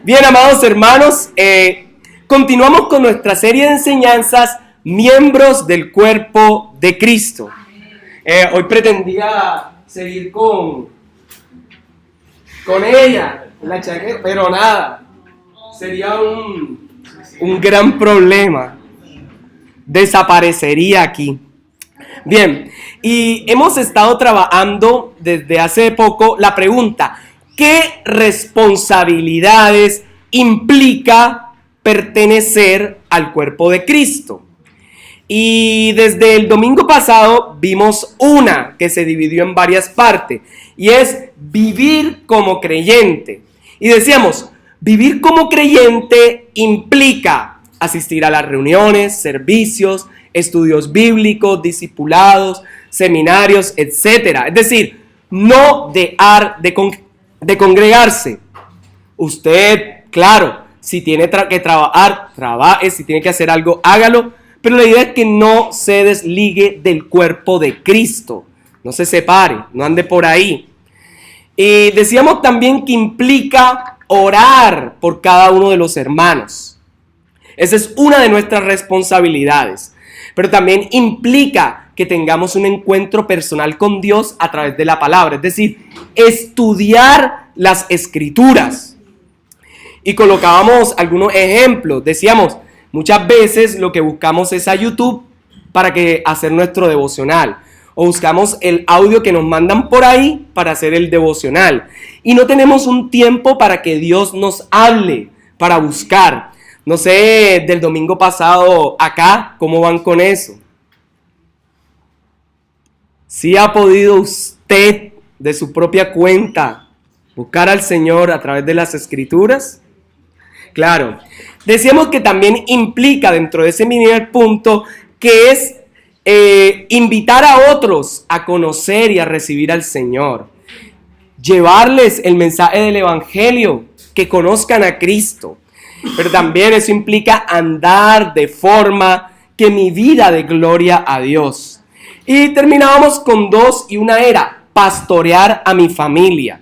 Bien, amados hermanos, continuamos con nuestra serie de enseñanzas, miembros del cuerpo de Cristo. Hoy pretendía seguir con ella, la chaqueta, pero nada, sería un gran problema. Desaparecería aquí. Bien, y hemos estado trabajando desde hace poco la pregunta: ¿qué responsabilidades implica pertenecer al cuerpo de Cristo? Y desde el domingo pasado vimos una que se dividió en varias partes, y es vivir como creyente. Y decíamos, vivir como creyente implica asistir a las reuniones, servicios, estudios bíblicos, discipulados, seminarios, etc. Es decir, no dejar de congregarse. Usted, claro, si tiene que trabajar, trabaje, si tiene que hacer algo, hágalo, pero la idea es que no se desligue del cuerpo de Cristo, no se separe, no ande por ahí. Y decíamos también que implica orar por cada uno de los hermanos. Esa es una de nuestras responsabilidades. Pero también implica que tengamos un encuentro personal con Dios a través de la palabra, es decir, estudiar las escrituras. Y colocábamos algunos ejemplos. Decíamos, muchas veces lo que buscamos es a YouTube para hacer nuestro devocional. O buscamos el audio que nos mandan por ahí para hacer el devocional. Y no tenemos un tiempo para que Dios nos hable, para buscar. No sé, del domingo pasado acá, ¿cómo van con eso? ¿Sí ha podido usted, de su propia cuenta, buscar al Señor a través de las Escrituras? Claro. Decíamos que también implica, dentro de ese primer punto, que es invitar a otros a conocer y a recibir al Señor. Llevarles el mensaje del Evangelio, que conozcan a Cristo. Pero también eso implica andar de forma que mi vida dé gloria a Dios. Y terminábamos con dos, y una era pastorear a mi familia.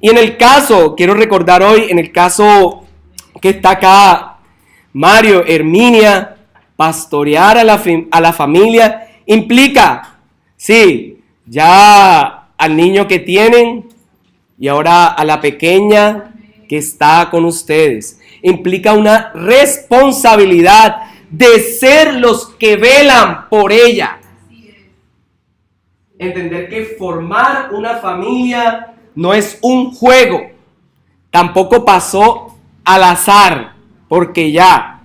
Y en el caso, quiero recordar hoy, en el caso que está acá Mario, Herminia, pastorear a la familia implica, sí, ya al niño que tienen y ahora a la pequeña que está con ustedes. Implica una responsabilidad de ser los que velan por ella. Entender que formar una familia no es un juego. Tampoco pasó al azar, porque ya.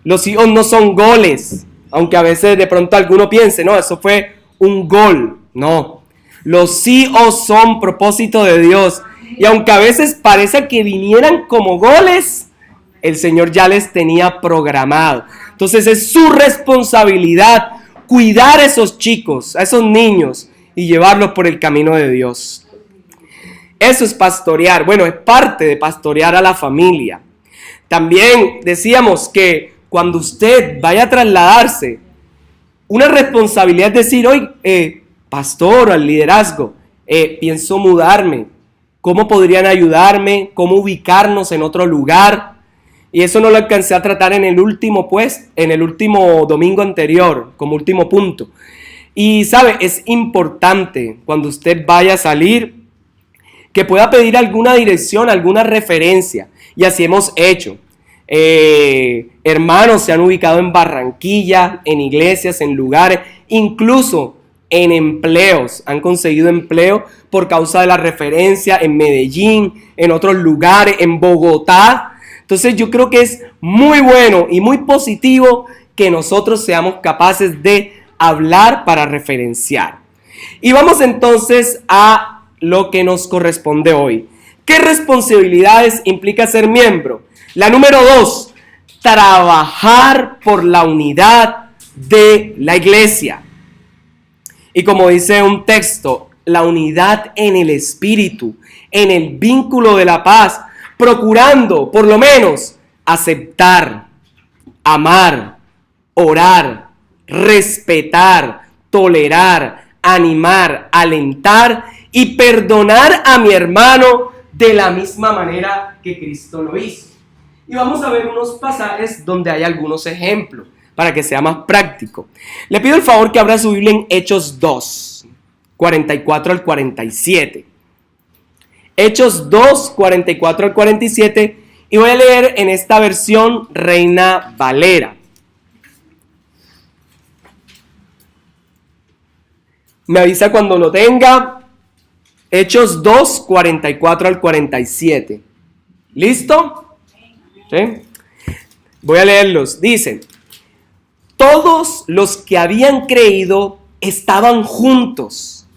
Los hijos no son goles, aunque a veces de pronto alguno piense, no, eso fue un gol. No, los hijos son propósito de Dios. Y aunque a veces parece que vinieran como goles, el Señor ya les tenía programado. Entonces es su responsabilidad cuidar a esos chicos, a esos niños, y llevarlos por el camino de Dios. Eso es pastorear. Bueno, es parte de pastorear a la familia. También decíamos que cuando usted vaya a trasladarse, una responsabilidad es decir, hoy, pastor, al liderazgo, pienso mudarme. ¿Cómo podrían ayudarme? ¿Cómo ubicarnos en otro lugar? Y eso no lo alcancé a tratar en el último domingo anterior, como último punto. Y sabe, es importante cuando usted vaya a salir, que pueda pedir alguna dirección, alguna referencia. Y así hemos hecho. Hermanos se han ubicado en Barranquilla, en iglesias, en lugares, incluso en empleos. Han conseguido empleo por causa de la referencia en Medellín, en otros lugares, en Bogotá. Entonces yo creo que es muy bueno y muy positivo que nosotros seamos capaces de hablar para referenciar. Y vamos entonces a lo que nos corresponde hoy. ¿Qué responsabilidades implica ser miembro? La número 2, trabajar por la unidad de la iglesia. Y como dice un texto, la unidad en el espíritu, en el vínculo de la paz, procurando por lo menos aceptar, amar, orar, respetar, tolerar, animar, alentar y perdonar a mi hermano de la misma manera que Cristo lo hizo. Y vamos a ver unos pasajes donde hay algunos ejemplos para que sea más práctico. Le pido el favor que abra su Biblia en Hechos 2, 44 al 47. Hechos 2, 44 al 47, y voy a leer en esta versión Reina Valera. Me avisa cuando lo tenga. Hechos 2, 44 al 47. ¿Listo? ¿Sí? Voy a leerlos. Dice: todos los que habían creído estaban juntos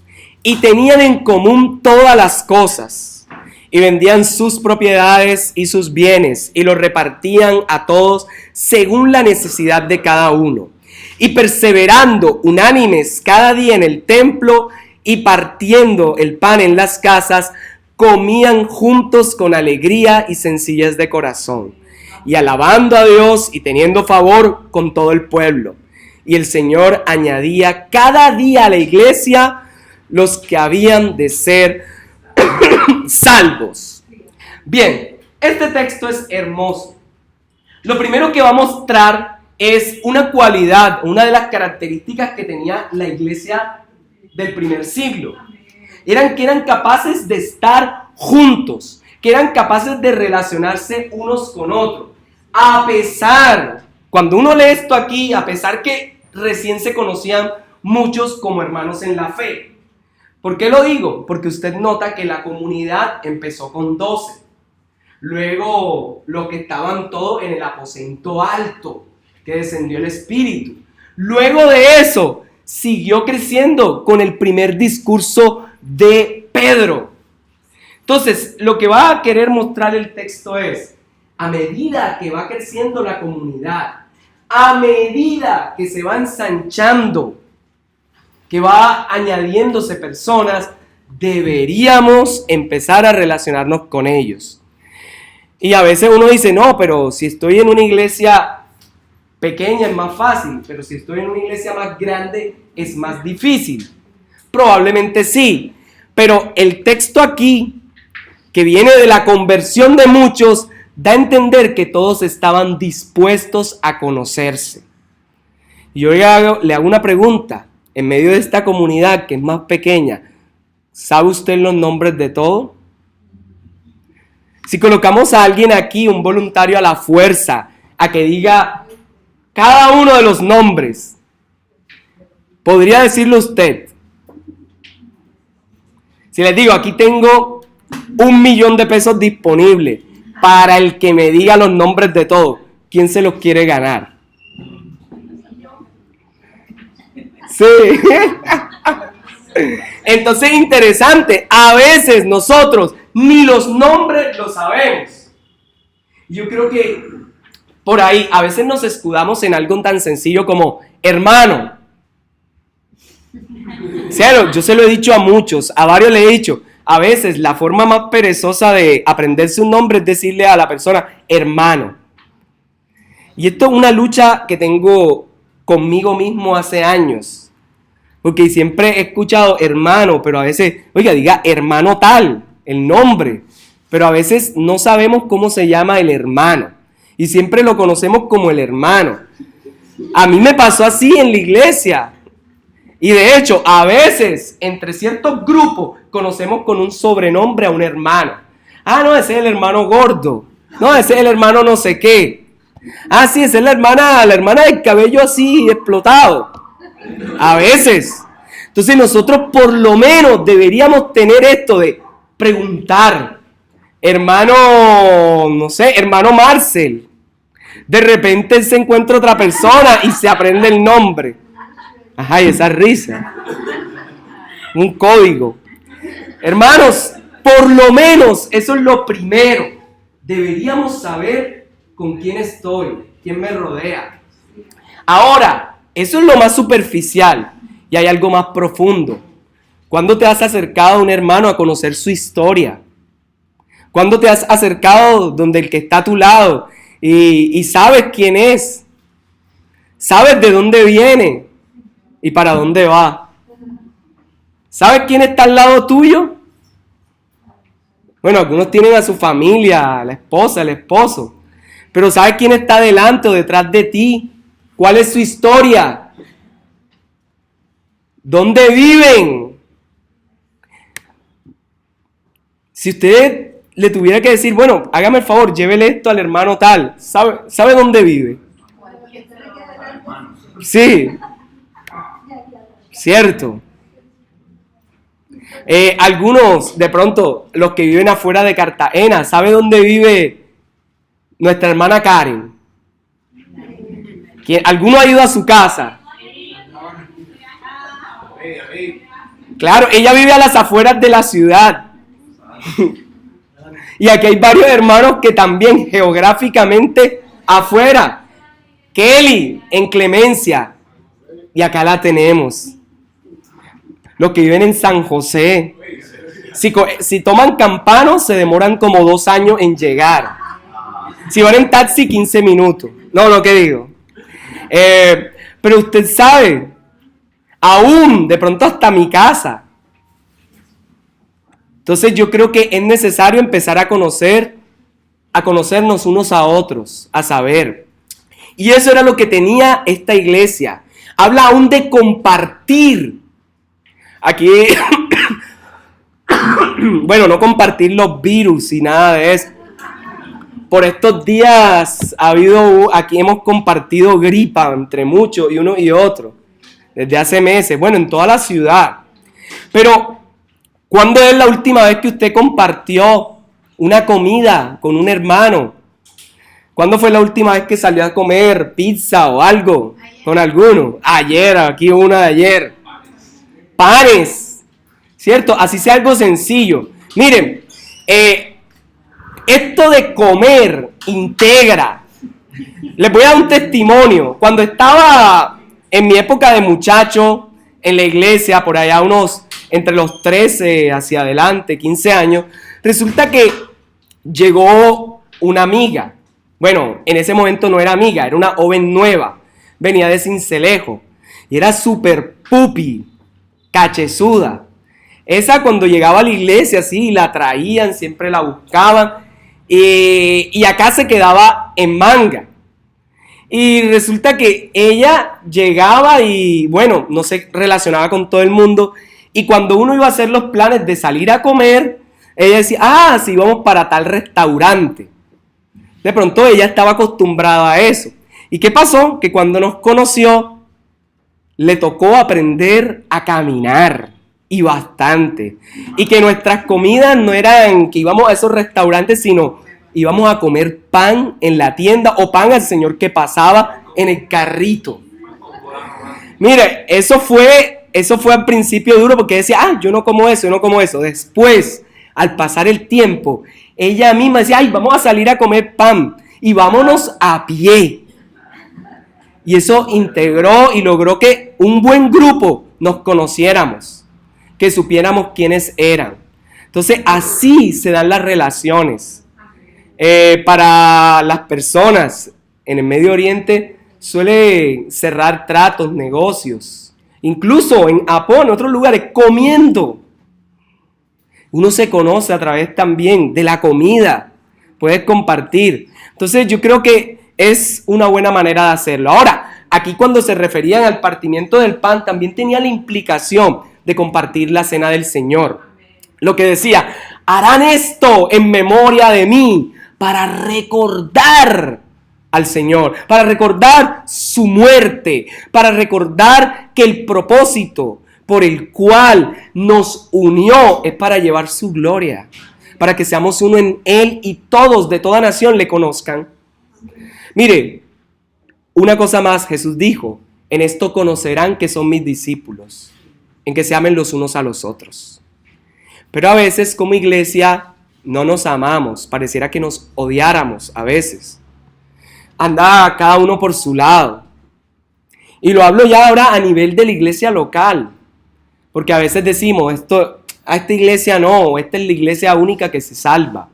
y tenían en común todas las cosas, y vendían sus propiedades y sus bienes y los repartían a todos según la necesidad de cada uno. Y perseverando unánimes cada día en el templo y partiendo el pan en las casas, comían juntos con alegría y sencillez de corazón, y alabando a Dios y teniendo favor con todo el pueblo. Y el Señor añadía cada día a la iglesia los que habían de ser salvos. Bien, este texto es hermoso. Lo primero que va a mostrar es una cualidad, una de las características que tenía la iglesia del primer siglo. Eran que eran capaces de estar juntos, que eran capaces de relacionarse unos con otros. A pesar, cuando uno lee esto aquí, a pesar que recién se conocían muchos como hermanos en la fe. ¿Por qué lo digo? Porque usted nota que la comunidad empezó con 12. Luego los que estaban todos en el aposento alto, que descendió el Espíritu. Luego de eso, siguió creciendo con el primer discurso de Pedro. Entonces, lo que va a querer mostrar el texto es, a medida que va creciendo la comunidad, a medida que se va ensanchando, que va añadiéndose personas, deberíamos empezar a relacionarnos con ellos. Y a veces uno dice, no, pero si estoy en una iglesia pequeña es más fácil, pero si estoy en una iglesia más grande es más difícil. Probablemente sí, pero el texto aquí, que viene de la conversión de muchos, da a entender que todos estaban dispuestos a conocerse. Y yo le hago una pregunta, en medio de esta comunidad que es más pequeña, ¿sabe usted los nombres de todos? Si colocamos a alguien aquí, un voluntario a la fuerza, a que diga cada uno de los nombres, ¿podría decirlo usted? Si les digo, aquí tengo $1,000,000 disponibles para el que me diga los nombres de todos, ¿quién se los quiere ganar? Sí. Entonces es interesante, a veces nosotros ni los nombres los sabemos. Yo creo que por ahí a veces nos escudamos en algo tan sencillo como hermano. Claro, yo se lo he dicho a muchos, a varios le he dicho, a veces la forma más perezosa de aprenderse un nombre es decirle a la persona hermano. Y esto es una lucha que tengo conmigo mismo hace años. Porque siempre he escuchado hermano, pero a veces, oiga, diga hermano tal, el nombre. Pero a veces no sabemos cómo se llama el hermano. Y siempre lo conocemos como el hermano. A mí me pasó así en la iglesia. Y de hecho, a veces, entre ciertos grupos, conocemos con un sobrenombre a un hermano. Ah, no, ese es el hermano gordo. No, ese es el hermano no sé qué. Ah, sí, esa es la hermana del cabello así explotado. A veces. Entonces nosotros por lo menos deberíamos tener esto de preguntar. Hermano, no sé, hermano Marcel. De repente él se encuentra otra persona y se aprende el nombre. Ajá, y esa risa. Un código. Hermanos, por lo menos eso es lo primero. Deberíamos saber con quién estoy, quién me rodea. Ahora, eso es lo más superficial y hay algo más profundo. ¿Cuándo te has acercado a un hermano a conocer su historia? ¿Cuándo te has acercado donde el que está a tu lado y sabes quién es? ¿Sabes de dónde viene y para dónde va? ¿Sabes quién está al lado tuyo? Bueno, algunos tienen a su familia, a la esposa, el esposo. Pero ¿sabes quién está delante o detrás de ti? ¿Cuál es su historia? ¿Dónde viven? Si usted le tuviera que decir, bueno, hágame el favor, llévele esto al hermano tal, ¿sabe dónde vive? Sí, cierto. Algunos, de pronto, los que viven afuera de Cartagena, ¿sabe dónde vive nuestra hermana Karen? ¿Alguno ha ido a su casa? Claro, ella vive a las afueras de la ciudad. Y aquí hay varios hermanos que también geográficamente afuera. Kelly en Clemencia. Y acá la tenemos. Los que viven en San José. Si toman campano, se demoran como 2 años en llegar. Si van en taxi, 15 minutos. No, ¿qué digo? Pero usted sabe, aún de pronto hasta mi casa. Entonces yo creo que es necesario empezar a conocernos unos a otros, a saber. Y eso era lo que tenía esta iglesia. Habla aún de compartir. Aquí, bueno, no compartir los virus y nada de eso. Por estos días aquí hemos compartido gripa entre muchos y uno y otro. Desde hace meses, bueno, en toda la ciudad. Pero, ¿cuándo es la última vez que usted compartió una comida con un hermano? ¿Cuándo fue la última vez que salió a comer pizza o algo con alguno? Ayer, aquí una de ayer. Panes, ¿cierto? Así sea algo sencillo. Miren, esto de comer integra. Les voy a dar un testimonio. Cuando estaba en mi época de muchacho en la iglesia, por allá entre los 13 hacia adelante, 15 años, resulta que llegó una amiga. Bueno, en ese momento no era amiga, era una joven nueva. Venía de Sincelejo y era súper pupi, cachezuda. Esa cuando llegaba a la iglesia, así, la traían, siempre la buscaban. Y acá se quedaba en manga. Y resulta que ella llegaba y, bueno, no se relacionaba con todo el mundo. Y cuando uno iba a hacer los planes de salir a comer, ella decía, sí, vamos para tal restaurante. De pronto ella estaba acostumbrada a eso. ¿Y qué pasó? Que cuando nos conoció, le tocó aprender a caminar. Y bastante. Y que nuestras comidas no eran que íbamos a esos restaurantes, sino íbamos a comer pan en la tienda o pan al señor que pasaba en el carrito. Mire, eso fue al principio duro porque decía, yo no como eso, yo no como eso. Después, al pasar el tiempo, ella misma decía, vamos a salir a comer pan y vámonos a pie. Y eso integró y logró que un buen grupo nos conociéramos, que supiéramos quiénes eran. Entonces, así se dan las relaciones. Para las personas en el Medio Oriente suele cerrar tratos, negocios. Incluso en Japón, en otros lugares, comiendo. Uno se conoce a través también de la comida. Puedes compartir. Entonces, yo creo que es una buena manera de hacerlo. Ahora, aquí cuando se referían al partimiento del pan, también tenía la implicación de compartir la cena del Señor. Lo que decía, harán esto en memoria de mí, para recordar al Señor, para recordar su muerte, para recordar que el propósito por el cual nos unió es para llevar su gloria, para que seamos uno en Él y todos de toda nación le conozcan. Mire, una cosa más, Jesús dijo, en esto conocerán que son mis discípulos, en que se amen los unos a los otros. Pero a veces como iglesia no nos amamos, pareciera que nos odiáramos a veces. Anda cada uno por su lado. Y lo hablo ya ahora a nivel de la iglesia local, porque a veces decimos, a esta iglesia no, esta es la iglesia única que se salva.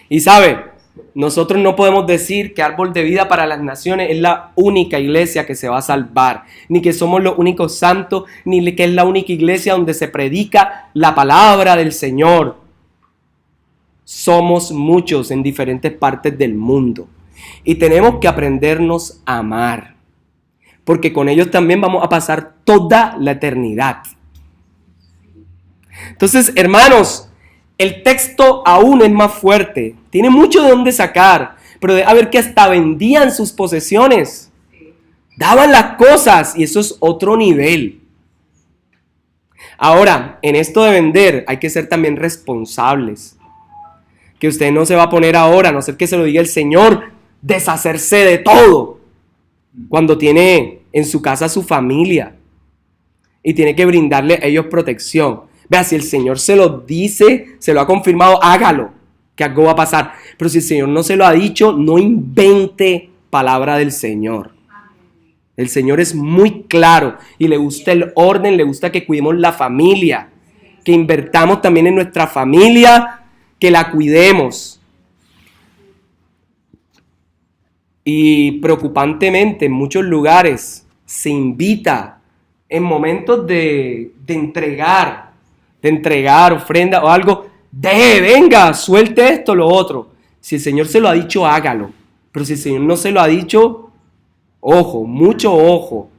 Y sabe, nosotros no podemos decir que Árbol de Vida para las Naciones es la única iglesia que se va a salvar, ni que somos los únicos santos, ni que es la única iglesia donde se predica la palabra del Señor. Somos muchos en diferentes partes del mundo y tenemos que aprendernos a amar, porque con ellos también vamos a pasar toda la eternidad. Entonces, hermanos, el texto aún es más fuerte, tiene mucho de dónde sacar, pero debe haber que hasta vendían sus posesiones, daban las cosas, y eso es otro nivel. Ahora, en esto de vender hay que ser también responsables. Que usted no se va a poner ahora, a no ser que se lo diga el Señor, deshacerse de todo cuando tiene en su casa a su familia y tiene que brindarle a ellos protección. Vea, si el Señor se lo dice, se lo ha confirmado, hágalo, que algo va a pasar. Pero si el Señor no se lo ha dicho, no invente palabra del Señor. El Señor es muy claro y le gusta el orden, le gusta que cuidemos la familia, que invertamos también en nuestra familia, que la cuidemos. Y preocupantemente en muchos lugares se invita en momentos de entregar ofrenda o algo, venga, suelte esto, lo otro. Si el Señor se lo ha dicho, hágalo. Pero si el Señor no se lo ha dicho, ojo, mucho ojo.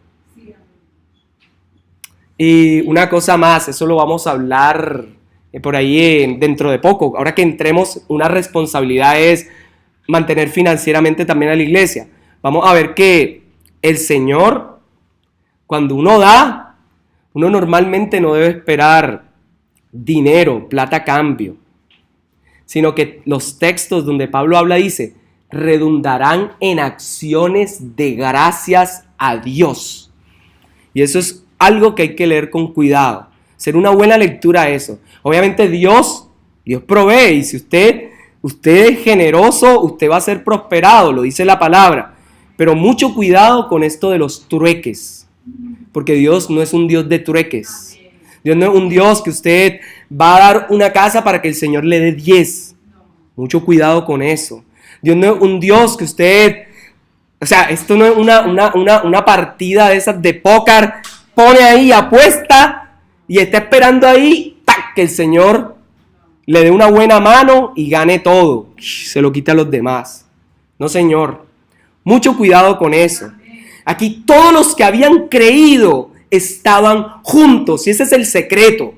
Y una cosa más, eso lo vamos a hablar por ahí dentro de poco. Ahora que entremos, una responsabilidad es mantener financieramente también a la iglesia. Vamos a ver que el Señor, cuando uno da, uno normalmente no debe esperar dinero, plata a cambio, sino que los textos donde Pablo habla dice, redundarán en acciones de gracias a Dios. Y eso es algo que hay que leer con cuidado, hacer una buena lectura a eso. Obviamente Dios provee, y si usted es generoso, usted va a ser prosperado, lo dice la palabra. Pero mucho cuidado con esto de los trueques, porque Dios no es un Dios de trueques. Dios no es un Dios que usted va a dar una casa para que el Señor le dé 10. Mucho cuidado con eso. Dios no es un Dios que usted, esto no es una partida de esas de póker, pone ahí, apuesta y está esperando ahí que el Señor le dé una buena mano y gane todo. Se lo quita a los demás. No, Señor. Mucho cuidado con eso. Aquí todos los que habían creído estaban juntos y ese es el secreto.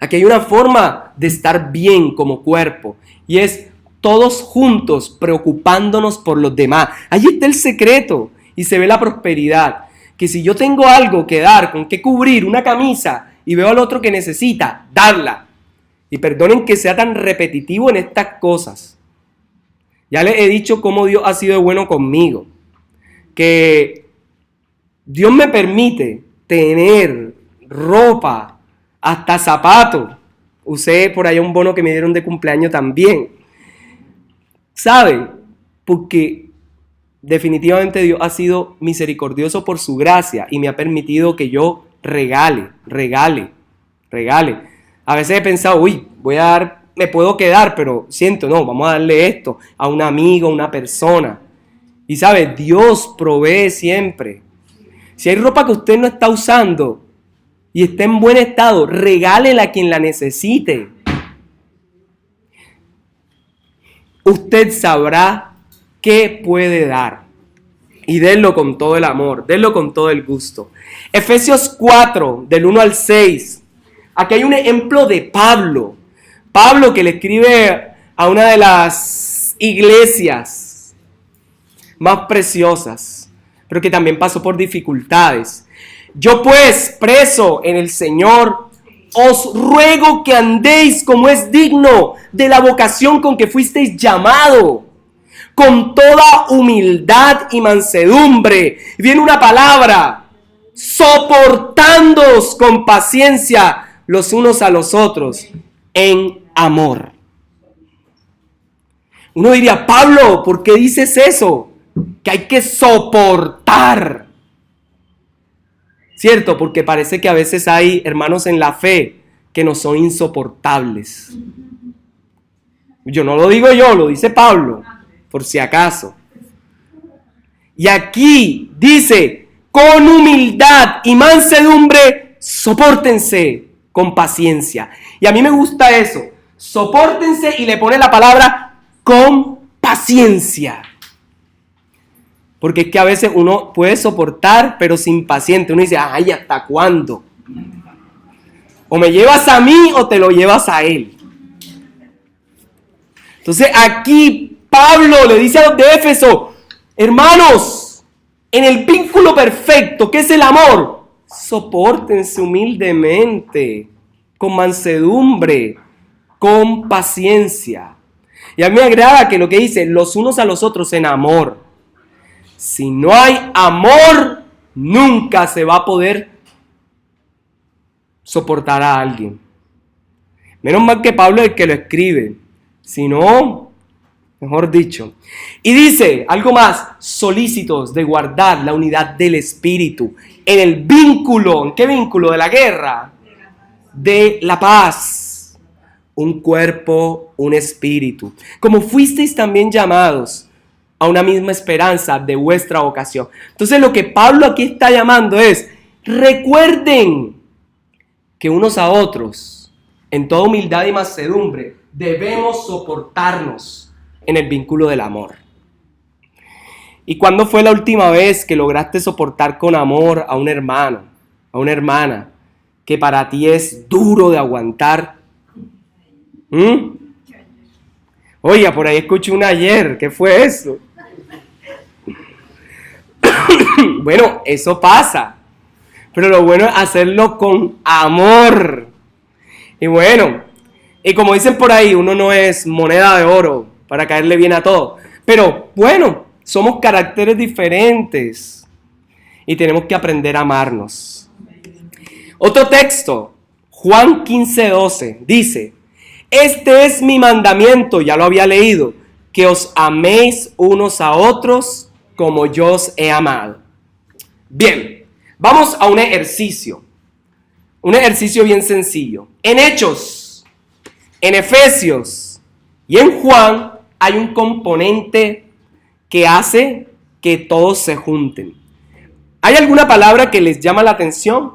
Aquí hay una forma de estar bien como cuerpo y es todos juntos preocupándonos por los demás. Allí está el secreto y se ve la prosperidad. Que si yo tengo algo que dar, con qué cubrir, una camisa y veo al otro que necesita, darla. Y perdonen que sea tan repetitivo en estas cosas. Ya les he dicho cómo Dios ha sido bueno conmigo. Que Dios me permite tener ropa, hasta zapatos. Usé por allá un bono que me dieron de cumpleaños también. ¿Saben? Porque definitivamente Dios ha sido misericordioso por su gracia y me ha permitido que yo regale. A veces he pensado, me puedo quedar, pero no, vamos a darle esto a un amigo, a una persona. Y sabe, Dios provee siempre. Si hay ropa que usted no está usando y está en buen estado, regálela a quien la necesite. Usted sabrá qué puede dar. Y denlo con todo el amor, denlo con todo el gusto. Efesios 4, del 1 al 6. Aquí hay un ejemplo de Pablo. Pablo que le escribe a una de las iglesias más preciosas, pero que también pasó por dificultades. Yo pues, preso en el Señor, os ruego que andéis como es digno de la vocación con que fuisteis llamado, con toda humildad y mansedumbre. Viene una palabra, soportándoos con paciencia los unos a los otros en amor. Uno diría, Pablo, ¿por qué dices eso? Que hay que soportar. ¿Cierto? Porque parece que a veces hay hermanos en la fe que no son insoportables. Yo no lo digo yo, lo dice Pablo, por si acaso. Y aquí dice, con humildad y mansedumbre, sopórtense con paciencia. Y a mí me gusta eso, Sopórtense y le pone la palabra con paciencia. Porque es que a veces uno puede soportar, pero sin paciente. Uno dice, ay, ¿hasta cuándo? O me llevas a mí o te lo llevas a él. Entonces aquí Pablo le dice a los de Éfeso, hermanos, en el vínculo perfecto, ¿qué es el amor? Sopórtense humildemente, con mansedumbre, con paciencia. Y a mí me agrada que lo que dice, los unos a los otros en amor. Si no hay amor, nunca se va a poder soportar a alguien. Menos mal que Pablo es el que lo escribe. Si no, mejor dicho. Y dice, algo más, solícitos de guardar la unidad del espíritu. En el vínculo, ¿en qué vínculo? De la guerra. De la paz. Un cuerpo, un espíritu. Como fuisteis también llamados a una misma esperanza de vuestra vocación. Entonces lo que Pablo aquí está llamando es, recuerden que unos a otros, en toda humildad y mansedumbre, debemos soportarnos en el vínculo del amor. ¿Y cuándo fue la última vez que lograste soportar con amor a un hermano, a una hermana, que para ti es duro de aguantar? Oiga, por ahí escuché una ayer, ¿qué fue eso? Bueno, eso pasa, pero lo bueno es hacerlo con amor. Y bueno, y como dicen por ahí, uno no es moneda de oro para caerle bien a todo. Pero bueno, somos caracteres diferentes y tenemos que aprender a amarnos. Otro texto, Juan 15:12, dice, este es mi mandamiento, ya lo había leído, que os améis unos a otros como yo os he amado. Bien, vamos a un ejercicio bien sencillo. En Hechos, en Efesios y en Juan hay un componente que hace que todos se junten. ¿Hay alguna palabra que les llama la atención?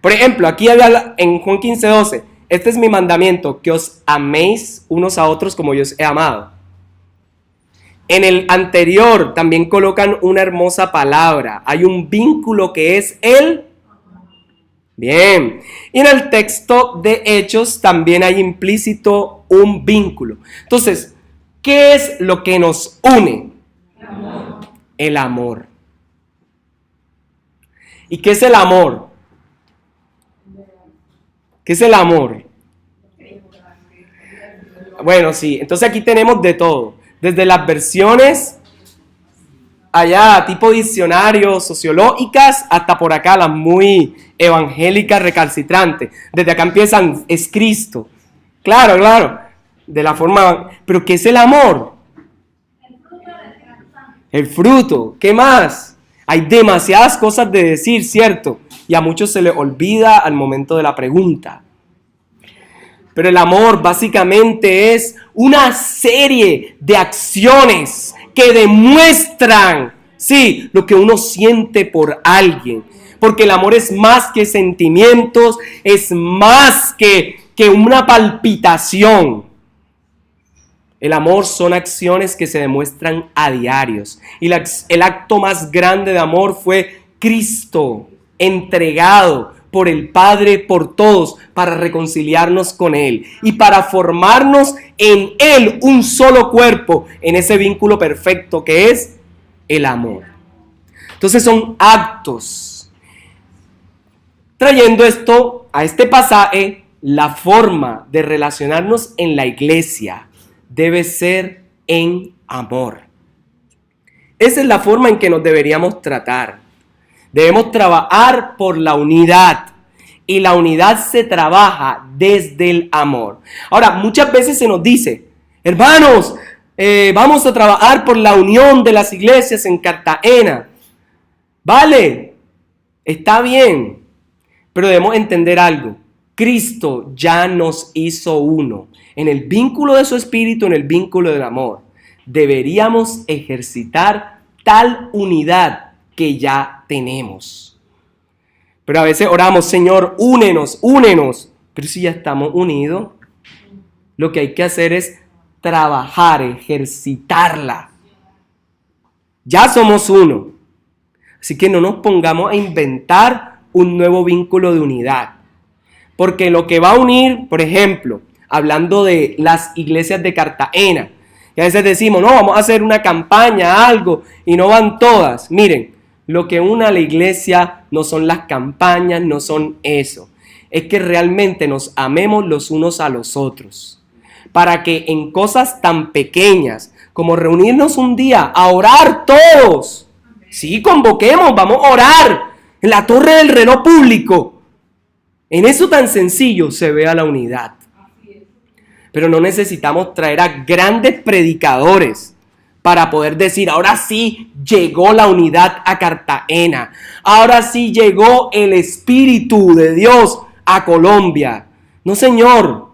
Por ejemplo, aquí había en Juan 15:12, este es mi mandamiento, que os améis unos a otros como yo os he amado. En el anterior también colocan una hermosa palabra. Hay un vínculo que es el... Bien. Y en el texto de Hechos también hay implícito un vínculo. Entonces, ¿qué es lo que nos une? El amor. El amor. ¿Y qué es el amor? ¿Qué es el amor? Bueno, sí. Entonces aquí tenemos de todo. Desde las versiones allá tipo diccionario sociológicas hasta por acá las muy evangélicas recalcitrantes. Desde acá empiezan, es Cristo. Claro, de la forma... ¿Pero qué es el amor? El fruto, ¿qué más? Hay demasiadas cosas de decir, ¿cierto? Y a muchos se les olvida al momento de la pregunta. Pero el amor básicamente es una serie de acciones que demuestran, sí, lo que uno siente por alguien. Porque el amor es más que sentimientos, es más que una palpitación. El amor son acciones que se demuestran a diarios. Y el acto más grande de amor fue Cristo entregado por el Padre, por todos, para reconciliarnos con Él y para formarnos en Él un solo cuerpo, en ese vínculo perfecto que es el amor. Entonces son actos. Trayendo esto a este pasaje, la forma de relacionarnos en la iglesia debe ser en amor. Esa es la forma en que nos deberíamos tratar. Debemos trabajar por la unidad y la unidad se trabaja desde el amor. Ahora, muchas veces se nos dice, hermanos, vamos a trabajar por la unión de las iglesias en Cartagena. Vale, está bien, pero debemos entender algo. Cristo ya nos hizo uno. En el vínculo de su espíritu, en el vínculo del amor, deberíamos ejercitar tal unidad que ya tenemos. Pero a veces oramos, Señor, únenos. Pero si ya estamos unidos, Lo que hay que hacer es trabajar, ejercitarla. Ya somos uno. Así que no nos pongamos a inventar un nuevo vínculo de unidad. Porque lo que va a unir, por ejemplo, hablando de las iglesias de Cartagena, y a veces decimos, no, vamos a hacer una campaña, algo, y no van todas. Miren, lo que une a la iglesia no son las campañas, no son eso. Es que realmente nos amemos los unos a los otros. Para que en cosas tan pequeñas como reunirnos un día a orar todos. Sí, convoquemos, vamos a orar en la torre del reloj público. En eso tan sencillo se vea la unidad. Pero no necesitamos traer a grandes predicadores para poder decir, ahora sí llegó la unidad a Cartagena. Ahora sí llegó el Espíritu de Dios a Colombia. No, señor.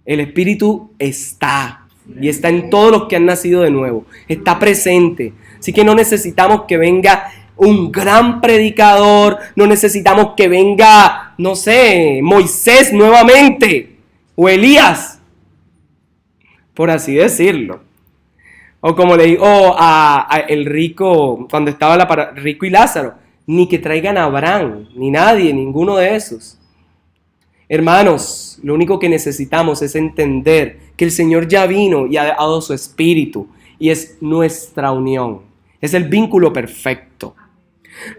El Espíritu está. Y está en todos los que han nacido de nuevo. Está presente. Así que no necesitamos que venga un gran predicador. No necesitamos que venga, no sé, Moisés nuevamente. O Elías. Por así decirlo. O como le digo a el rico, cuando estaba Rico y Lázaro. Ni que traigan a Abraham, ni nadie, ninguno de esos. Hermanos, lo único que necesitamos es entender que el Señor ya vino y ha dado su Espíritu. Y es nuestra unión. Es el vínculo perfecto.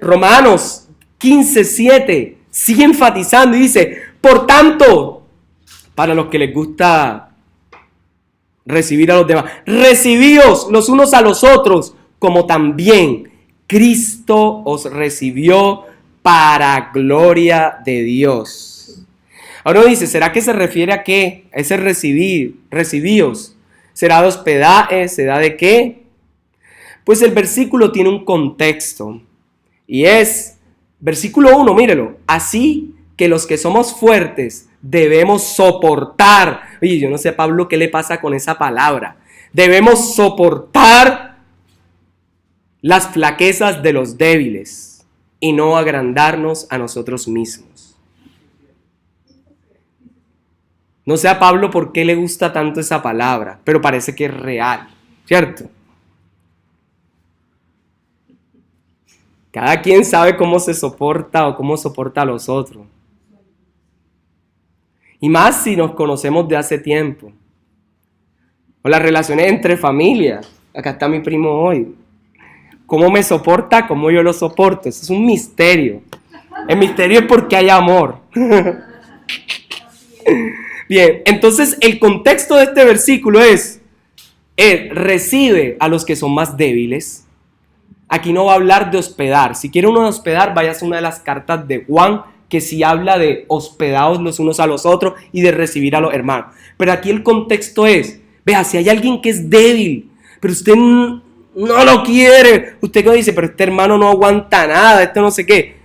Romanos 15:7 sigue enfatizando y dice, por tanto, para los que les gusta recibir a los demás, recibíos los unos a los otros, como también Cristo os recibió para gloria de Dios. Ahora dice, ¿será que se refiere a qué? A ese recibíos. ¿Será de hospedaje? ¿Será de qué? Pues el versículo tiene un contexto. Y es, versículo 1, mírelo. Así que los que somos fuertes debemos soportar. Oye, yo no sé, Pablo, ¿qué le pasa con esa palabra? Debemos soportar las flaquezas de los débiles y no agrandarnos a nosotros mismos. No sé a Pablo por qué le gusta tanto esa palabra, pero parece que es real, ¿cierto? Cada quien sabe cómo se soporta o cómo soporta a los otros. Y más si nos conocemos de hace tiempo. O las relaciones entre familias. Acá está mi primo hoy. ¿Cómo me soporta? ¿Cómo yo lo soporto? Eso es un misterio. El misterio es porque hay amor. Bien, entonces el contexto de este versículo es, recibe a los que son más débiles. Aquí no va a hablar de hospedar. Si quiere uno hospedar, vaya a una de las cartas de Juan, que sí habla de hospedados los unos a los otros y de recibir a los hermanos. Pero aquí el contexto es, vea, si hay alguien que es débil, pero usted no lo quiere, usted que dice, pero este hermano no aguanta nada, este no sé qué,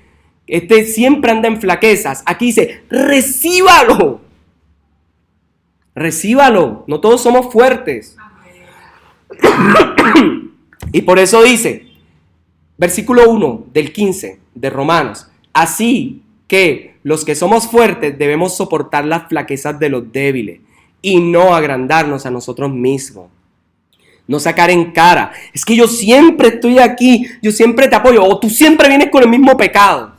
este siempre anda en flaquezas. Aquí dice, recíbalo. Recíbalo, no todos somos fuertes. Y por eso dice, versículo 1 del 15 de Romanos, así que los que somos fuertes debemos soportar las flaquezas de los débiles y no agrandarnos a nosotros mismos. No sacar en cara, es que yo siempre estoy aquí, yo siempre te apoyo, o tú siempre vienes con el mismo pecado.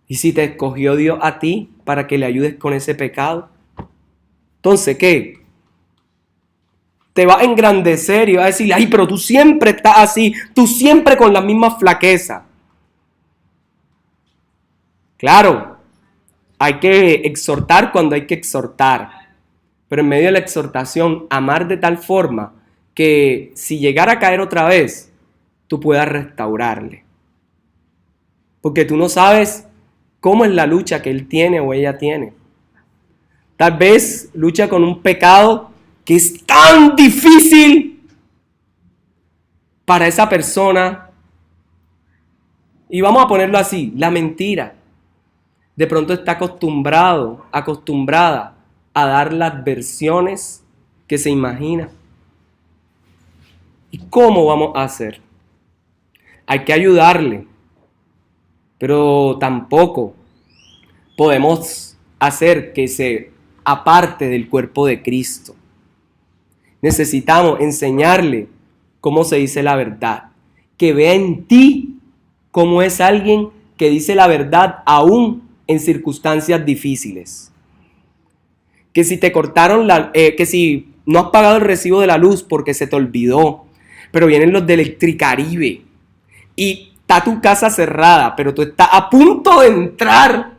¿Y si te escogió Dios a ti para que le ayudes con ese pecado? Entonces, ¿qué? Te va a engrandecer y va a decir, ay, pero tú siempre estás así, tú siempre con la misma flaqueza. Claro, hay que exhortar cuando hay que exhortar, pero en medio de la exhortación, amar de tal forma que si llegara a caer otra vez, tú puedas restaurarle. Porque tú no sabes cómo es la lucha que él tiene o ella tiene. Tal vez lucha con un pecado que es tan difícil para esa persona. Y vamos a ponerlo así, la mentira. De pronto está acostumbrada a dar las versiones que se imagina. ¿Y cómo vamos a hacer? Hay que ayudarle. Pero tampoco podemos hacer que se aparte del cuerpo de Cristo. Necesitamos enseñarle cómo se dice la verdad, que vea en ti cómo es alguien que dice la verdad aún en circunstancias difíciles. Que si te cortaron que si no has pagado el recibo de la luz porque se te olvidó, pero vienen los de Electricaribe y está tu casa cerrada, pero tú estás a punto de entrar.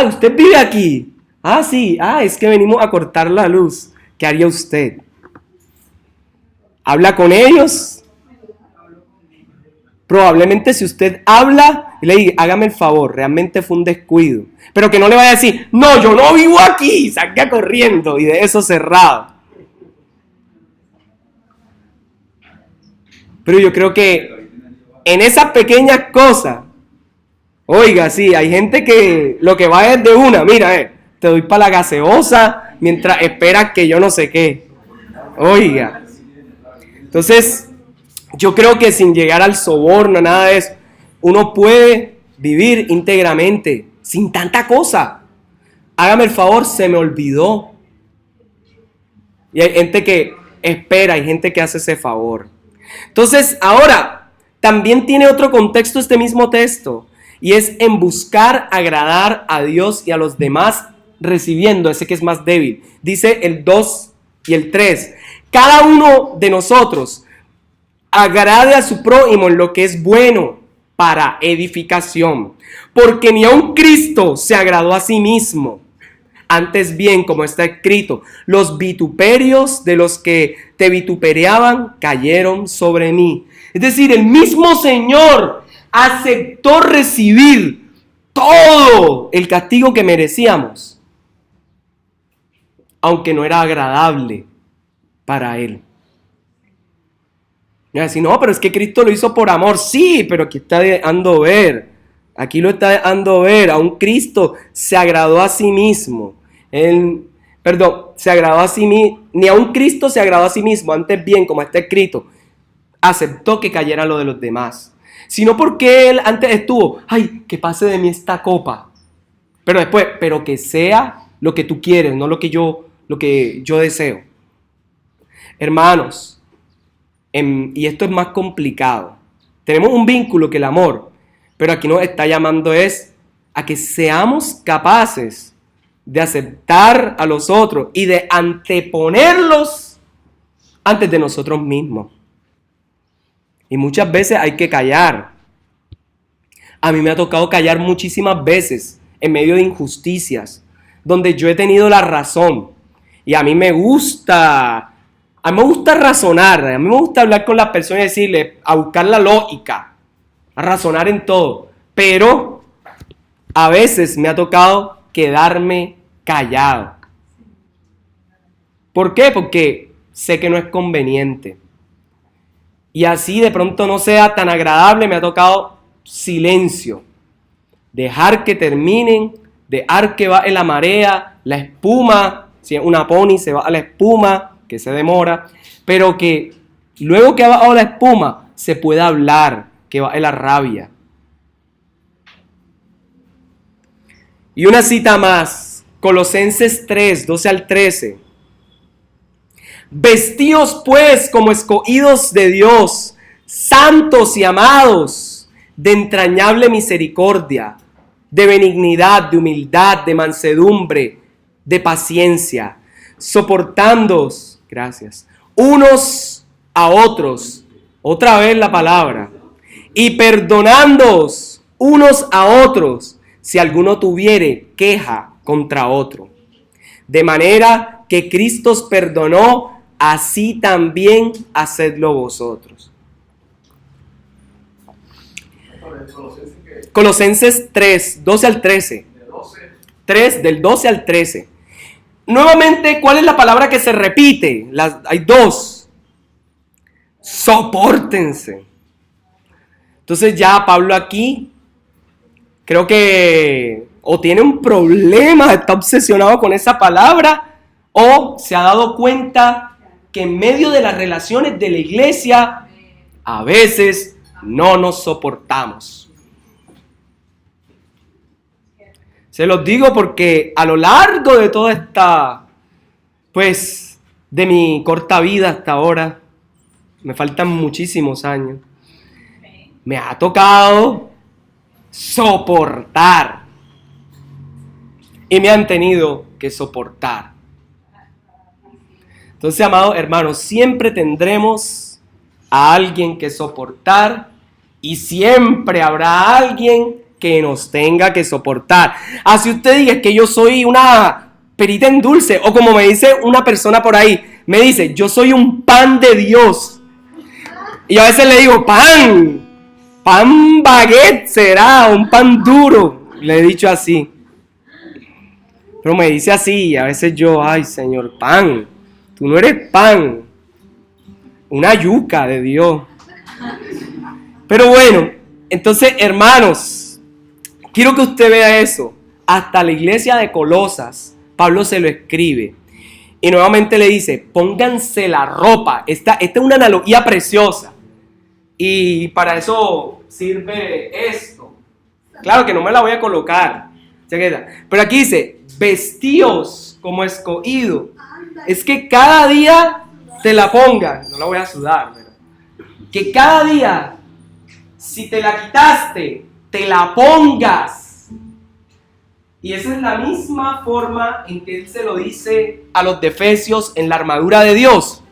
¿Usted vive aquí? Sí, es que venimos a cortar la luz. ¿Qué haría usted? ¿Habla con ellos? Probablemente si usted habla y le diga, hágame el favor, realmente fue un descuido. Pero que no le vaya a decir, no, yo no vivo aquí, salga corriendo y de eso cerrado. Pero yo creo que en esas pequeñas cosas, oiga, sí, hay gente que lo que va es de una, mira, te doy para la gaseosa mientras esperas que yo no sé qué. Oiga. Entonces, yo creo que sin llegar al soborno, nada de eso, uno puede vivir íntegramente, sin tanta cosa. Hágame el favor, se me olvidó. Y hay gente que espera, hay gente que hace ese favor. Entonces, ahora, también tiene otro contexto este mismo texto, y es en buscar agradar a Dios y a los demás, recibiendo ese que es más débil. Dice el 2 y el 3. Cada uno de nosotros agrade a su prójimo en lo que es bueno para edificación, porque ni aun Cristo se agradó a sí mismo. Antes bien, como está escrito, los vituperios de los que te vitupereaban cayeron sobre mí. Es decir, el mismo Señor aceptó recibir todo el castigo que merecíamos, aunque no era agradable para Él. Y así, no, pero es que Cristo lo hizo por amor. Sí, pero aquí está dejando ver. Aquí lo está dejando ver. Aún Cristo se agradó a sí mismo. Se agradó a sí mismo. Ni aún Cristo se agradó a sí mismo. Antes bien, como está escrito, aceptó que cayera lo de los demás. Sino porque Él antes estuvo, que pase de mí esta copa. Pero después, pero que sea lo que tú quieres, no lo que yo deseo. Hermanos, y esto es más complicado. Tenemos un vínculo que el amor, pero aquí nos está llamando a que seamos capaces de aceptar a los otros y de anteponerlos antes de nosotros mismos. Y muchas veces hay que callar. A mí me ha tocado callar muchísimas veces en medio de injusticias, donde yo he tenido la razón. Y a mí me gusta razonar, a mí me gusta hablar con las personas y decirle, a buscar la lógica, a razonar en todo. Pero a veces me ha tocado quedarme callado. ¿Por qué? Porque sé que no es conveniente. Y así de pronto no sea tan agradable, me ha tocado silencio. Dejar que terminen, dejar que baje la marea, la espuma, si es una pony se va a la espuma, que se demora, pero que luego que ha bajado la espuma se pueda hablar, que baje la rabia. Y una cita más, Colosenses 3, 12 al 13. Vestíos pues como escogidos de Dios, santos y amados, de entrañable misericordia, de benignidad, de humildad, de mansedumbre, de paciencia, soportándoos, unos a otros, otra vez la palabra, y perdonándoos unos a otros, si alguno tuviere queja contra otro. De manera que Cristo os perdonó, así también hacedlo vosotros. Colosenses 3, 12 al 13. 3, del 12 al 13. Nuevamente, ¿cuál es la palabra que se repite? Hay dos. Sopórtense. Entonces ya Pablo aquí, creo que o tiene un problema, está obsesionado con esa palabra, o se ha dado cuenta que en medio de las relaciones de la iglesia, a veces no nos soportamos. Se los digo porque a lo largo de toda esta, pues, de mi corta vida hasta ahora, me faltan muchísimos años, me ha tocado soportar. Y me han tenido que soportar. Entonces, amados hermanos, siempre tendremos a alguien que soportar y siempre habrá alguien que nos tenga que soportar. Así usted diga que yo soy una perita en dulce, o como me dice una persona por ahí, me dice, yo soy un pan de Dios. Y yo a veces le digo, pan baguette será, un pan duro. Le he dicho así. Pero me dice así, y a veces yo, ay Señor, pan, tú no eres pan, una yuca de Dios. Pero bueno, entonces hermanos, quiero que usted vea eso. Hasta la iglesia de Colosas, Pablo se lo escribe. Y nuevamente le dice, pónganse la ropa. Esta es una analogía preciosa. Y para eso sirve esto. Claro que no me la voy a colocar. Pero aquí dice, vestíos como escogido. Es que cada día te la pongan. No la voy a sudar, pero que cada día, si te la quitaste, te la pongas. Y esa es la misma forma en que él se lo dice a los de Efesios en la armadura de Dios.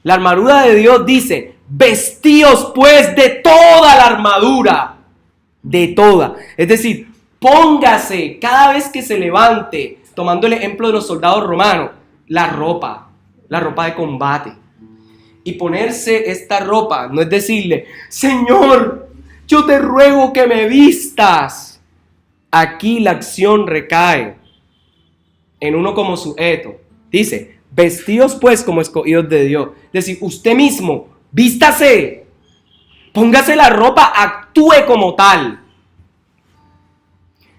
La armadura de Dios dice, vestíos pues de toda la armadura. De toda. Es decir, póngase cada vez que se levante, tomando el ejemplo de los soldados romanos, la ropa de combate. Y ponerse esta ropa no es decirle, Señor, yo te ruego que me vistas. Aquí la acción recae en uno como sujeto. Dice, vestíos pues como escogidos de Dios. Es decir, usted mismo, vístase, póngase la ropa, actúe como tal.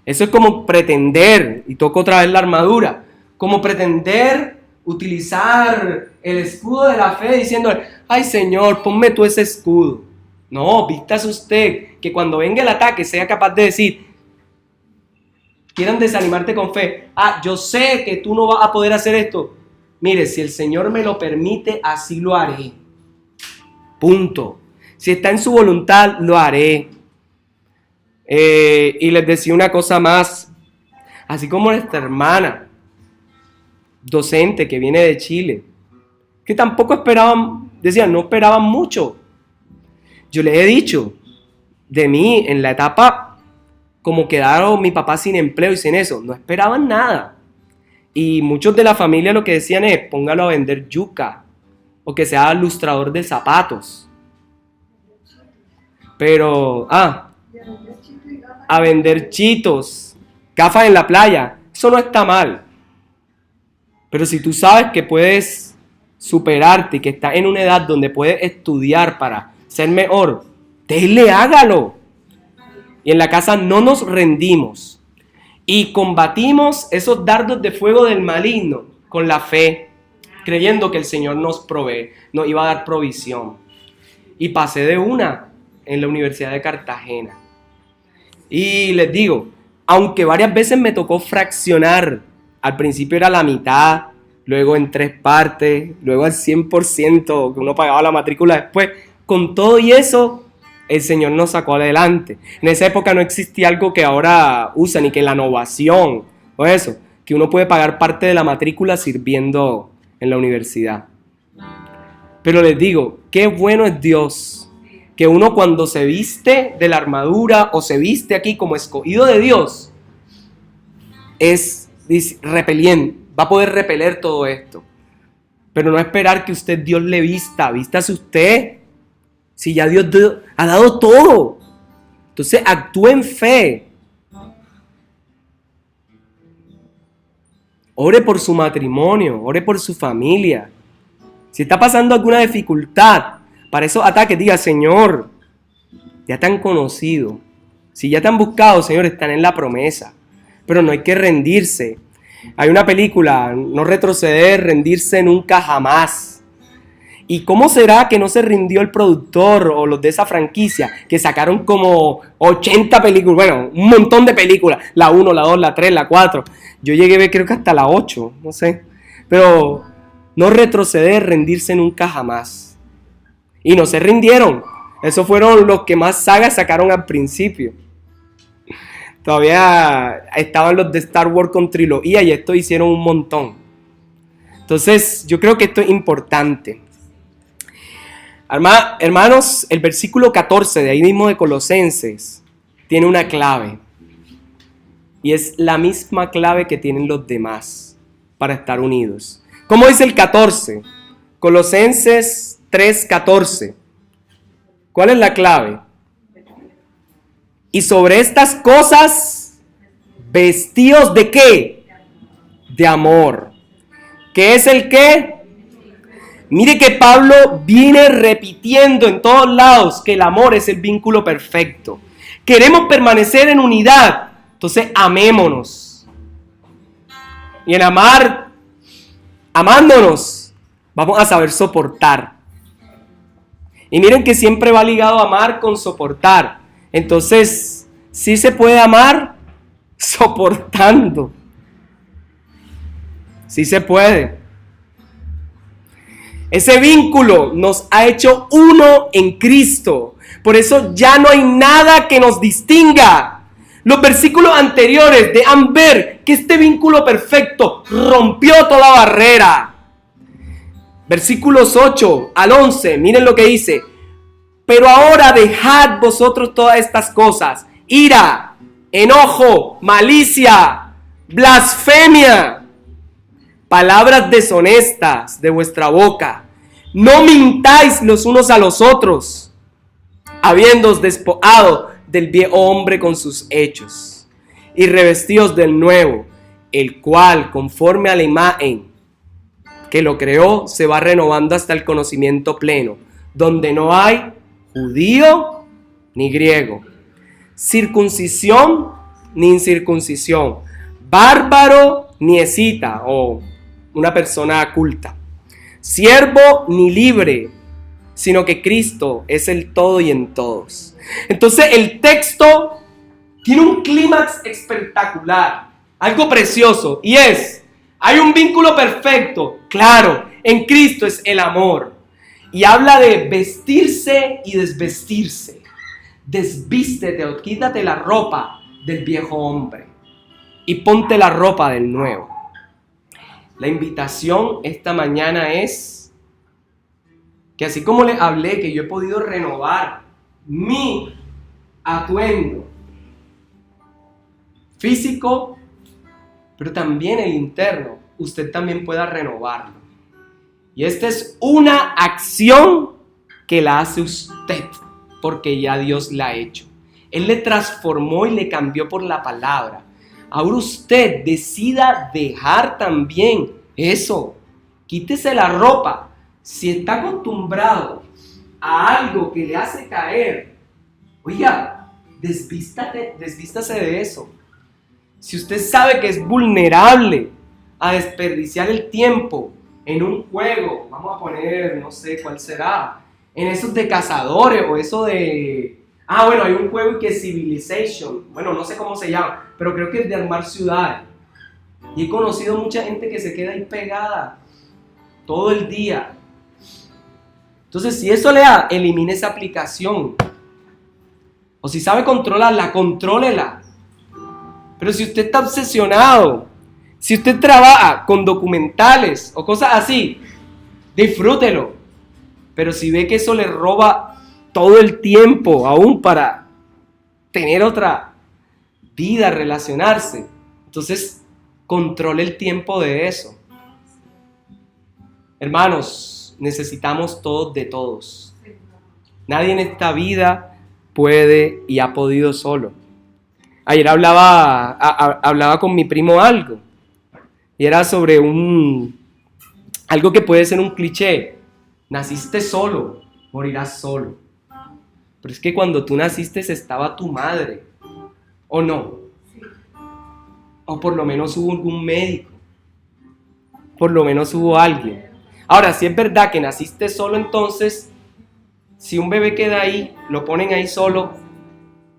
Eso es como pretender, y toco otra vez la armadura, como pretender utilizar el escudo de la fe diciéndole, ay Señor, ponme tú ese escudo. No, vístase usted, que cuando venga el ataque sea capaz de decir, quieran desanimarte con fe, yo sé que tú no vas a poder hacer esto. Mire, si el Señor me lo permite, así lo haré. Punto. Si está en su voluntad, lo haré. Y les decía una cosa más, así como nuestra hermana docente que viene de Chile, que tampoco esperaban, decían, no esperaban mucho. Yo les he dicho, de mí en la etapa como quedaron mi papá sin empleo y sin eso, no esperaban nada. Y muchos de la familia lo que decían es, póngalo a vender yuca, o que sea ilustrador de zapatos. Pero, a vender chitos, gafas en la playa, eso no está mal. Pero si tú sabes que puedes superarte y que estás en una edad donde puedes estudiar para ser mejor, déle, hágalo. Y en la casa no nos rendimos y combatimos esos dardos de fuego del maligno con la fe, creyendo que el Señor nos provee, nos iba a dar provisión. Y pasé de una en la Universidad de Cartagena. Y les digo, aunque varias veces me tocó fraccionar, al principio era la mitad, luego en 3 partes, luego al 100% que uno pagaba la matrícula después, con todo y eso, el Señor nos sacó adelante. En esa época no existía algo que ahora usan, ni que la innovación, o eso, que uno puede pagar parte de la matrícula sirviendo en la universidad. Pero les digo, qué bueno es Dios, que uno cuando se viste de la armadura o se viste aquí como escogido de Dios, es repeliente, va a poder repeler todo esto. Pero no esperar que Dios le vista, vístase usted. Si ya Dios ha dado todo, entonces actúe en fe. Ore por su matrimonio, ore por su familia. Si está pasando alguna dificultad, para esos ataques, diga, Señor, ya te han conocido. Si ya te han buscado, Señor, están en la promesa. Pero no hay que rendirse. Hay una película, no retroceder, rendirse nunca jamás. ¿Y cómo será que no se rindió el productor o los de esa franquicia que sacaron como 80 películas? Bueno, un montón de películas. La 1, la 2, la 3, la 4. Yo llegué a ver creo que hasta la 8, no sé. Pero no retroceder, rendirse nunca jamás. Y no se rindieron. Esos fueron los que más sagas sacaron al principio. Todavía estaban los de Star Wars con trilogía y esto hicieron un montón. Entonces, yo creo que esto es importante. Hermanos, el versículo 14 de ahí mismo de Colosenses tiene una clave. Y es la misma clave que tienen los demás para estar unidos. ¿Cómo dice el 14? Colosenses 3:14. ¿Cuál es la clave? Y sobre estas cosas, vestíos ¿de qué? De amor. ¿Qué es el qué? Mire que Pablo viene repitiendo en todos lados que el amor es el vínculo perfecto. Queremos permanecer en unidad, entonces amémonos. Y en amándonos, vamos a saber soportar. Y miren que siempre va ligado a amar con soportar. Entonces, sí se puede amar soportando. Sí se puede. Ese vínculo nos ha hecho uno en Cristo. Por eso ya no hay nada que nos distinga. Los versículos anteriores dejan ver que este vínculo perfecto rompió toda barrera. Versículos 8 al 11, miren lo que dice. Pero ahora dejad vosotros todas estas cosas: ira, enojo, malicia, blasfemia, palabras deshonestas de vuestra boca. No mintáis los unos a los otros, habiéndoos despojado del viejo hombre con sus hechos, y revestidos del nuevo, el cual, conforme a la imagen que lo creó, se va renovando hasta el conocimiento pleno, donde no hay judío ni griego, circuncisión ni incircuncisión, bárbaro ni escita o una persona culta, siervo ni libre, sino que Cristo es el todo y en todos. Entonces el texto tiene un clímax espectacular, algo precioso, y es: hay un vínculo perfecto, claro, en Cristo es el amor. Y habla de vestirse y desvestirse. Desvístete o quítate la ropa del viejo hombre y ponte la ropa del nuevo. La invitación esta mañana es que, así como les hablé, que yo he podido renovar mi atuendo físico, pero también el interno, usted también pueda renovarlo. Y esta es una acción que la hace usted, porque ya Dios la ha hecho. Él le transformó y le cambió por la palabra. Ahora usted decida dejar también eso. Quítese la ropa. Si está acostumbrado a algo que le hace caer, oiga, desvístase de eso. Si usted sabe que es vulnerable a desperdiciar el tiempo en un juego, vamos a poner, no sé cuál será, en esos de cazadores o eso de... bueno, hay un juego que es Civilization, bueno, no sé cómo se llama, pero creo que es de armar ciudades. Y he conocido mucha gente que se queda ahí pegada todo el día. Entonces, si eso le da, elimine esa aplicación. O si sabe controlarla, contrólela. Pero si usted está obsesionado, si usted trabaja con documentales o cosas así, disfrútelo. Pero si ve que eso le roba todo el tiempo, aún para tener otra vida, relacionarse, entonces controle el tiempo de eso. Hermanos, necesitamos todos de todos. Nadie en esta vida puede y ha podido solo. Ayer hablaba con mi primo algo. Y era sobre algo que puede ser un cliché. Naciste solo, morirás solo. Pero es que cuando tú naciste estaba tu madre, ¿o no? O por lo menos hubo algún médico. Por lo menos hubo alguien. Ahora, si es verdad que naciste solo, entonces, si un bebé queda ahí, lo ponen ahí solo,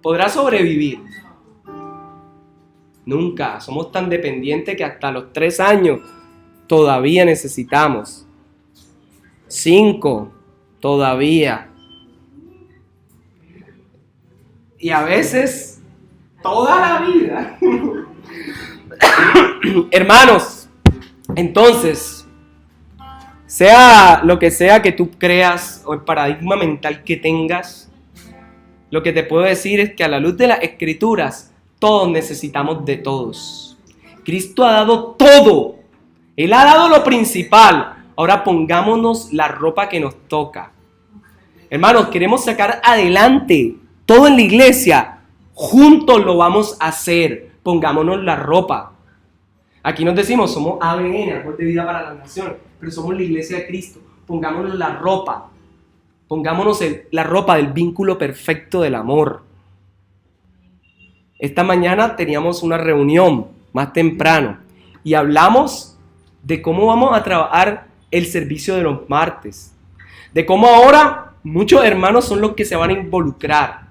¿podrá sobrevivir? Nunca. Somos tan dependientes que hasta los 3 años todavía necesitamos. 5, todavía. Y a veces, toda la vida. Hermanos, entonces, sea lo que sea que tú creas o el paradigma mental que tengas, lo que te puedo decir es que a la luz de las Escrituras, todos necesitamos de todos. Cristo ha dado todo. Él ha dado lo principal. Ahora pongámonos la ropa que nos toca. Hermanos, queremos sacar adelante todo en la iglesia. Juntos lo vamos a hacer. Pongámonos la ropa. Aquí nos decimos, somos ABN, Árbol de Vida para las Naciones, pero somos la iglesia de Cristo. Pongámonos la ropa. Pongámonos la ropa del vínculo perfecto del amor. Esta mañana teníamos una reunión más temprano y hablamos de cómo vamos a trabajar el servicio de los martes. De cómo ahora muchos hermanos son los que se van a involucrar.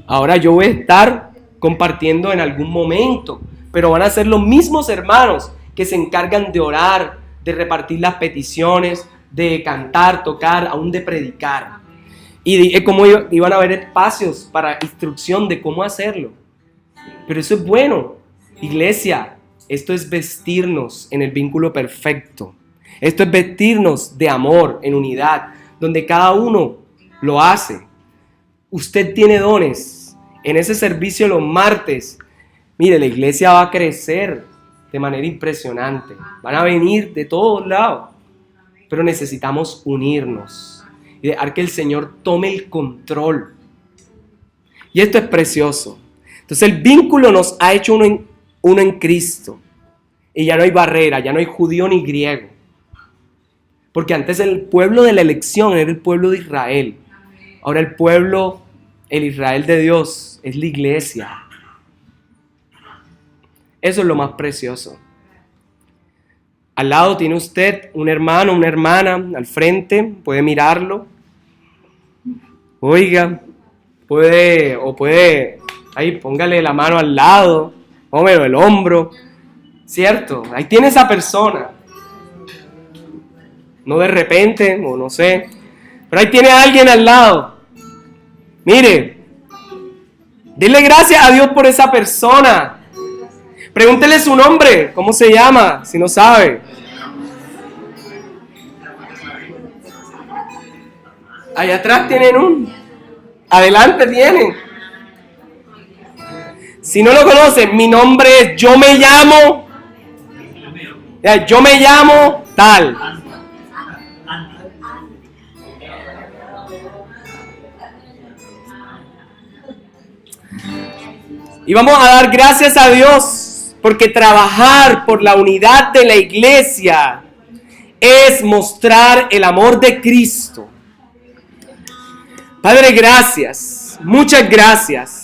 Ahora yo voy a estar compartiendo en algún momento, pero van a ser los mismos hermanos que se encargan de orar, de repartir las peticiones, de cantar, tocar, aún de predicar. Y cómo iban a haber espacios para instrucción de cómo hacerlo. Pero eso es bueno. Iglesia, esto es vestirnos en el vínculo perfecto. Esto es vestirnos de amor, en unidad, donde cada uno lo hace. Usted tiene dones. En ese servicio los martes, mire, la iglesia va a crecer de manera impresionante. Van a venir de todos lados. Pero necesitamos unirnos y dejar que el Señor tome el control. Y esto es precioso. Entonces el vínculo nos ha hecho uno en Cristo. Y ya no hay barrera, ya no hay judío ni griego. Porque antes el pueblo de la elección era el pueblo de Israel. Ahora el Israel de Dios es la iglesia. Eso es lo más precioso. Al lado tiene usted un hermano, una hermana, al frente, puede mirarlo. Oiga, puede, ahí póngale la mano al lado, póngale el hombro, ¿cierto? Ahí tiene esa persona. No de repente, o no sé, pero ahí tiene a alguien al lado. Mire, dile gracias a Dios por esa persona. Pregúntele su nombre, ¿cómo se llama? Si no sabe. Allá atrás tienen un. Adelante tienen. Si no lo conocen, mi nombre es, yo me llamo tal. Y vamos a dar gracias a Dios. Porque trabajar por la unidad de la iglesia es mostrar el amor de Cristo. Padre, gracias. Muchas gracias.